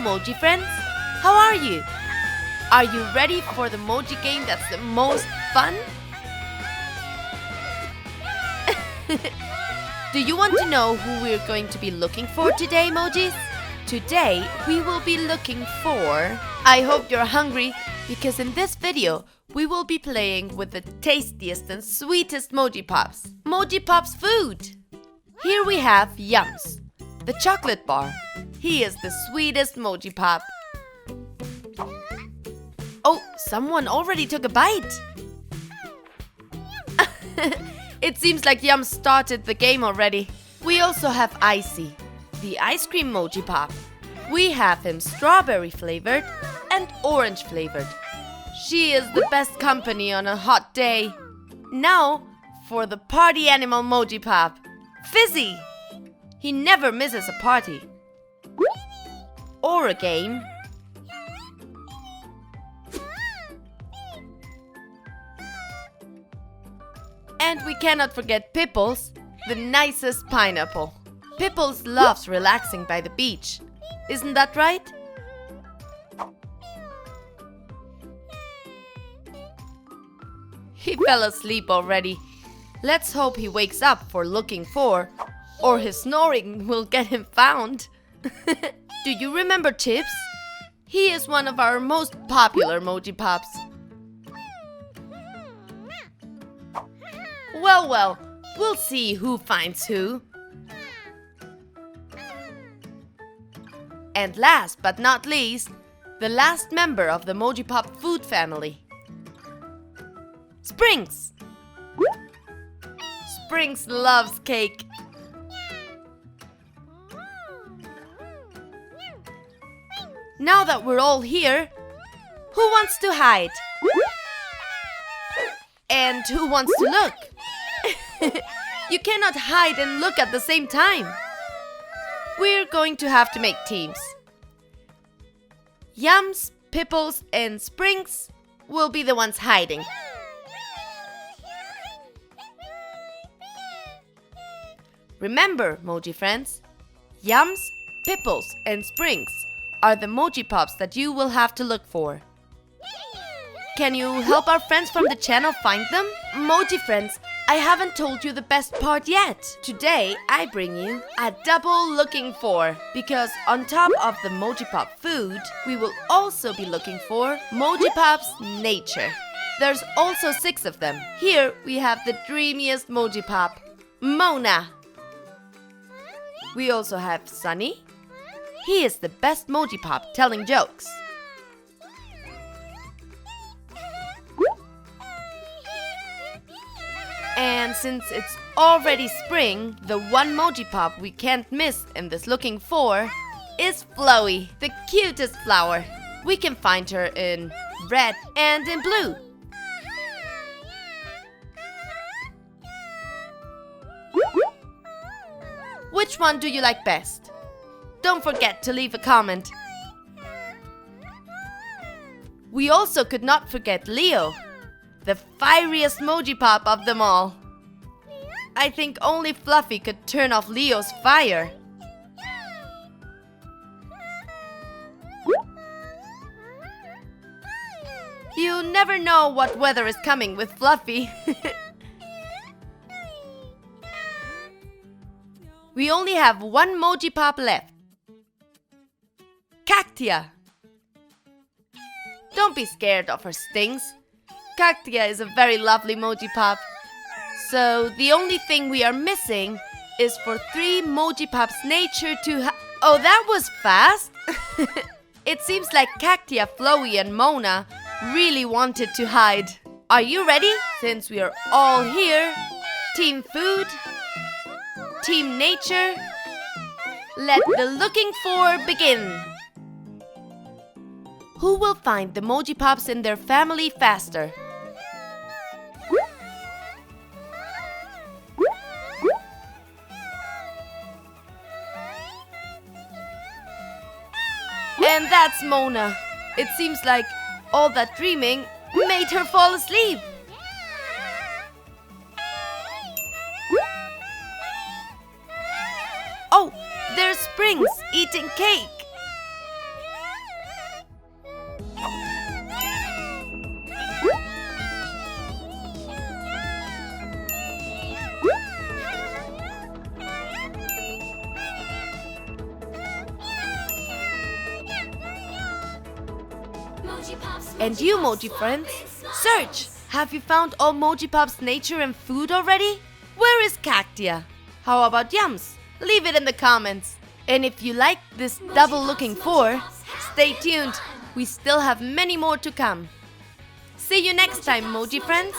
Moji friends! How are you? Are you ready for the Moji game that's the most fun? Do you want to know who we're going to be looking for today, Mojis? Today, we will be looking for... I hope you're hungry, because in this video, we will be playing with the tastiest and sweetest MojiPops. MojiPop's food! Here we have Yums, the chocolate bar. He is the sweetest MojiPop. Oh, someone already took a bite. It seems like Yum started the game already. We also have Icy, the ice cream MojiPop. We have him strawberry flavored and orange flavored. She is the best company on a hot day. Now for the party animal MojiPop, Fizzy. He never misses a party or a game. And we cannot forget Pipples, the nicest pineapple. Pipples loves relaxing by the beach. Isn't that right? He fell asleep already. Let's hope he wakes up for looking for, or his snoring will get him found. Do you remember Chips? He is one of our most popular MojiPops. Well, we'll see who finds who. And last but not least, the last member of the MojiPop Food family. Springs! Springs loves cake. Now that we're all here, who wants to hide? And who wants to look? You cannot hide and look at the same time. We're going to have to make teams. Yums, Pipples, and Springs will be the ones hiding. Remember, Moji friends, Yums, Pipples, and Springs are the MojiPops that you will have to look for. Can you help our friends from the channel find them? Moji friends, I haven't told you the best part yet. Today, I bring you a double looking for. Because on top of the MojiPop Food, we will also be looking for MojiPop's Nature. There's also 6 of them. Here we have the dreamiest MojiPop, Mona. We also have Sunny. He is the best MojiPop telling jokes. And since it's already spring, the one MojiPop we can't miss in this looking for is Flowey, the cutest flower. We can find her in red and in blue. Which one do you like best? Don't forget to leave a comment. We also could not forget Leo, the fieriest MojiPop of them all. I think only Fluffy could turn off Leo's fire. You never know what weather is coming with Fluffy. We only have one MojiPop left. Cactia. Don't be scared of her stings. Cactia is a very lovely MojiPop. So the only thing we are missing is for 3 MojiPop's Nature to Oh, that was fast! It seems like Cactia, Flowey, and Mona really wanted to hide. Are you ready? Since we are all here, Team Food, Team Nature, let the looking for begin. Who will find the MojiPops in their family faster? And that's Mona. It seems like all that dreaming made her fall asleep. Oh, there's Springs eating cake. And you, Moji friends, search! Have you found all MojiPop's nature and food already? Where is Cactia? How about Yums? Leave it in the comments. And if you like this double looking for, stay tuned. We still have many more to come. See you next time, Moji friends.